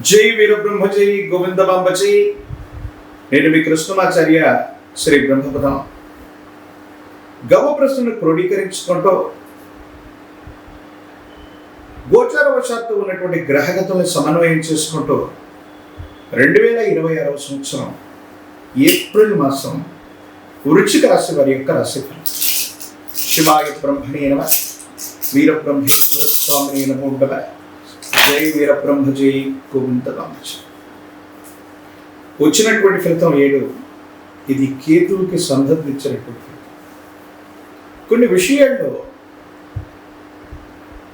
జై వీరబ్రహ్మ జై గోవిందమాంబ జై. నేను మీ కృష్ణమాచార్య శ్రీ బ్రహ్మపదం. గవ ప్రశ్నను క్రోడీకరించుకుంటూ గోచారవశాత్తు ఉన్నటువంటి గ్రహగతులను సమన్వయం చేసుకుంటూ 2026 సంవత్సరం ఏప్రిల్ మాసం వృశ్చిక రాశి వారి యొక్క రాశిఫలం. శివాయ బ్రహ్మణే నమః, వీరబ్రహ్మేంద్ర స్వామినే నమో నమః. జై వీరబ్రహ్మ జై గోవిందమాంబ జై. వచ్చినటువంటి ఫలితం 7. ఇది కేతువుకి సంబంధించినటువంటి ఫలితం. కొన్ని విషయాల్లో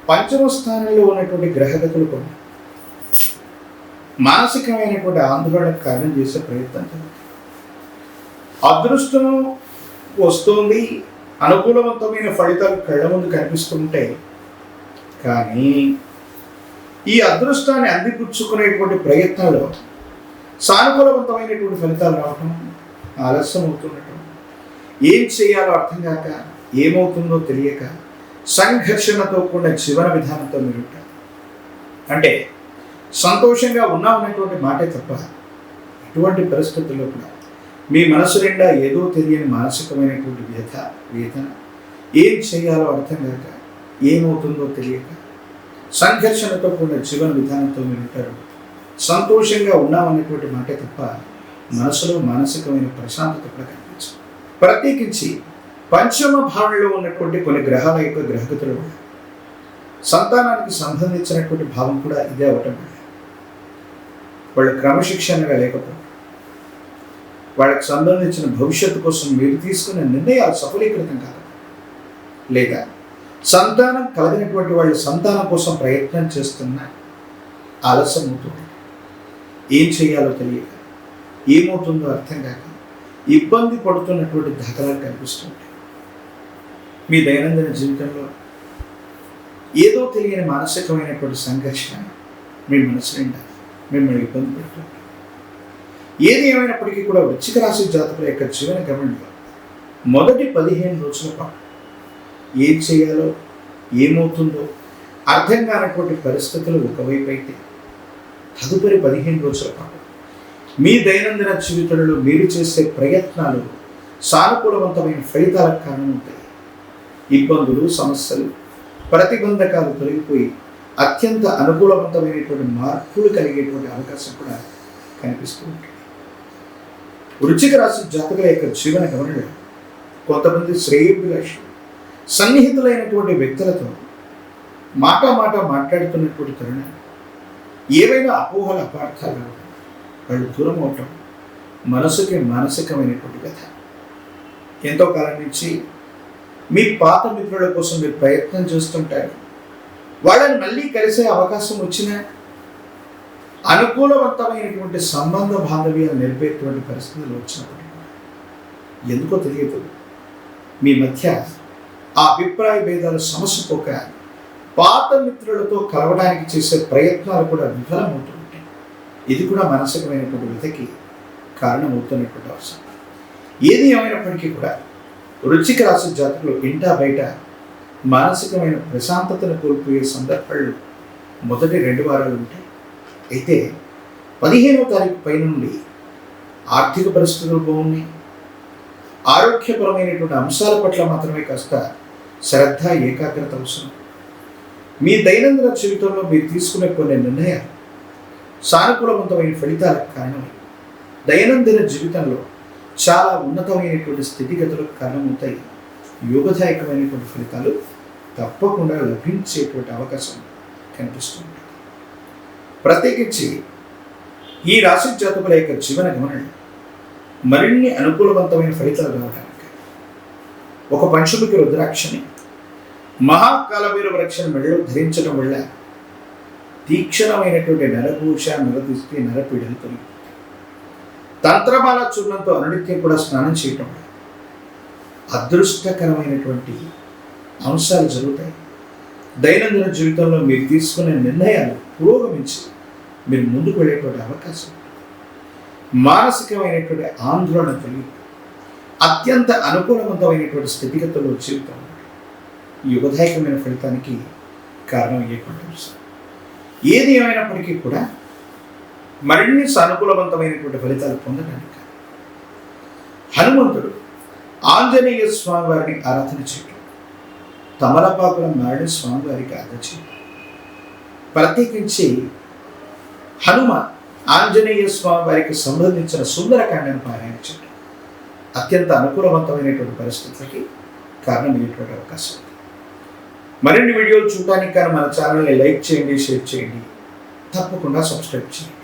పంచమ స్థానంలో ఉన్నటువంటి గ్రహగతులు కొన్ని మానసికమైనటువంటి ఆందోళనకు కారణం చేసే ప్రయత్నం జరుగుతుంది. అదృష్టం వస్తుంది, అనుకూలవంతమైన ఫలితాలు కళ్ళ ముందు కనిపిస్తుంటే కానీ ఈ అదృష్టాన్ని అందిపుచ్చుకునేటువంటి ప్రయత్నంలో సానుకూలవంతమైనటువంటి ఫలితాలు రావటం ఆలస్యం అవుతున్నట్టు, ఏం చేయాలో అర్థం కాక, ఏమవుతుందో తెలియక సంఘర్షణతో కూడిన జీవన విధానంతో మీరు ఉంటారు. అంటే సంతోషంగా ఉన్నామనేటువంటి మాటే తప్ప ఎటువంటి పరిస్థితుల్లో కూడా మీ మనసు నిండా ఏదో తెలియని మానసికమైనటువంటి వేదన, ఏం చేయాలో అర్థం కాక, ఏమవుతుందో తెలియక సంఘర్షణతో కూడిన జీవన విధానంతో మీరు ఉంటారు. సంతోషంగా ఉన్నామనేటువంటి మాటే తప్ప మనసులో మానసికమైన ప్రశాంతత కూడా కనిపించదు. ప్రత్యేకించి పంచమ భావంలో ఉన్నటువంటి కొన్ని గ్రహాల యొక్క గ్రహగతులు సంతానానికి సంబంధించినటువంటి భావం కూడా ఇదే అవటం వల్ల వాళ్ళు క్రమశిక్షణగా లేకపోవడం, వాళ్ళకి సంబంధించిన భవిష్యత్తు కోసం మీరు తీసుకునే నిర్ణయాలు సఫలీకృతం కాదు, లేదా సంతానం కలిగినటువంటి వాళ్ళు సంతానం కోసం ప్రయత్నం చేస్తున్న ఆలస్యం అవుతుంది. ఏం చేయాలో తెలియక, ఏమవుతుందో అర్థం కాక ఇబ్బంది పడుతున్నటువంటి దాఖలాలు కనిపిస్తుంటాయి. మీ దైనందిన జీవితంలో ఏదో తెలియని మానసికమైనటువంటి సంఘర్షణ మీ మనసు నిండా మిమ్మల్ని ఇబ్బంది పెడుతుంది. ఏది ఏమైనప్పటికీ కూడా వృశ్చిక రాశి జాతకుల యొక్క జీవన గమనంలో మొదటి 15 రోజుల పాటు ఏం చేయాలో, ఏమవుతుందో అర్థం కానటువంటి పరిస్థితులు ఒకవైపు అయితే, తదుపరి 15 రోజుల పాటు మీ దైనందిన జీవితంలో మీరు చేసే ప్రయత్నాలు సానుకూలవంతమైన ఫలితాలకు కారణమవుతాయి. ఇబ్బందులు, సమస్యలు, ప్రతిబంధకాలు తొలగిపోయి అత్యంత అనుకూలవంతమైనటువంటి మార్పులు కలిగేటువంటి అవకాశం కూడా కనిపిస్తూ ఉంటుంది. వృశ్చిక రాశి జాతకుల యొక్క జీవన గమనంలో కొంతమంది శ్రేయోభిలాషులు, సన్నిహితులైనటువంటి వ్యక్తులతో మాట మాట్లాడుతున్నటువంటి తరుణం ఏవైనా అపోహల అపార్థాలు వాళ్ళు దూరం అవటం మనసుకి మానసికమైనటువంటి కథ. ఎంతో కాలం నుంచి మీ పాత మిత్రుల కోసం మీరు ప్రయత్నం చేస్తుంటారు. వాళ్ళని మళ్ళీ కలిసే అవకాశం వచ్చినా అనుకూలవంతమైనటువంటి సంబంధ బాంధవ్యాలు నిలిపేటువంటి పరిస్థితులు వచ్చినప్పుడు ఎందుకో తెలియదు మీ మధ్య ఆ అభిప్రాయ భేదాలు సమస్య పోక పాత మిత్రులతో కలవడానికి చేసే ప్రయత్నాలు కూడా విఫలమవుతుంటాయి. ఇది కూడా మానసికమైనటువంటి వ్యతకి కారణమవుతున్నటువంటి అవసరం. ఏది ఏమైనప్పటికీ కూడా వృశ్చిక రాశి జాతకులు ఇంటా బయట మానసికమైన ప్రశాంతతను కోల్పోయే సందర్భాలు మొదటి 2 వారాలు ఉంటాయి. అయితే 15వ తారీఖు పై నుండి ఆర్థిక పరిస్థితులు బాగున్నాయి. ఆరోగ్యపరమైనటువంటి అంశాల పట్ల మాత్రమే కాస్త శ్రద్ధ, ఏకాగ్రత అవసరం. మీ దైనందిన జీవితంలో మీరు తీసుకునే కొన్ని నిర్ణయాలు సానుకూలవంతమైన ఫలితాలకు కారణమై దైనందిన జీవితంలో చాలా ఉన్నతమైనటువంటి స్థితిగతులకు కారణమవుతాయి. యోగదాయకమైనటువంటి ఫలితాలు తప్పకుండా లభించేటువంటి అవకాశం కనిపిస్తుంది. ప్రత్యేకించి ఈ రాశి జాతకుల యొక్క జీవన గమనంలో మరిన్ని అనుకూలవంతమైన ఫలితాలు రావడానికి ఒక పంచముఖి రుద్రాక్షని, మహాకాలభైరవ వృక్షాన్ని మెడలో ధరించడం వల్ల తీక్షణమైనటువంటి నరభూష, నరదృష్టి, నరపీడలు తొలగి తంత్రమాల చూర్ణంతో అనునిత్యం కూడా స్నానం చేయటం అదృష్టకరమైనటువంటి అంశాలు జరుగుతాయి. దైనందిన జీవితంలో మీరు తీసుకునే నిర్ణయాలు పురోగమించి మీరు ముందుకు వెళ్ళేటువంటి అవకాశం, మానసికమైనటువంటి ఆందోళన తొలగి అత్యంత అనుకూలవంతమైనటువంటి స్థితిగతుల్లో జీవితం యుగదాయకమైన ఫలితానికి కారణం అయ్యేటువంటి అంశం. ఏది ఏమైనప్పటికీ కూడా మరిన్ని సానుకూలవంతమైనటువంటి ఫలితాలు పొందడానికి హనుమంతుడు ఆంజనేయ స్వామి వారిని ఆరాధన చేయటం, తమలపాకుల మారని స్వామి వారికి ఆరాధన చేయటం, ప్రత్యేకించి హనుమ ఆంజనేయ స్వామి వారికి సంబంధించిన సుందరకాండను పారాయణ చేయటం అత్యంత అనుకూలవంతమైనటువంటి పరిస్థితులకి కారణమయ్యేటువంటి అవకాశం ఉంది. మరిన్ని వీడియోలు చూడడానికి కానీ మన ఛానల్ని లైక్ చేయండి, షేర్ చేయండి, తప్పకుండా సబ్స్క్రైబ్ చేయండి.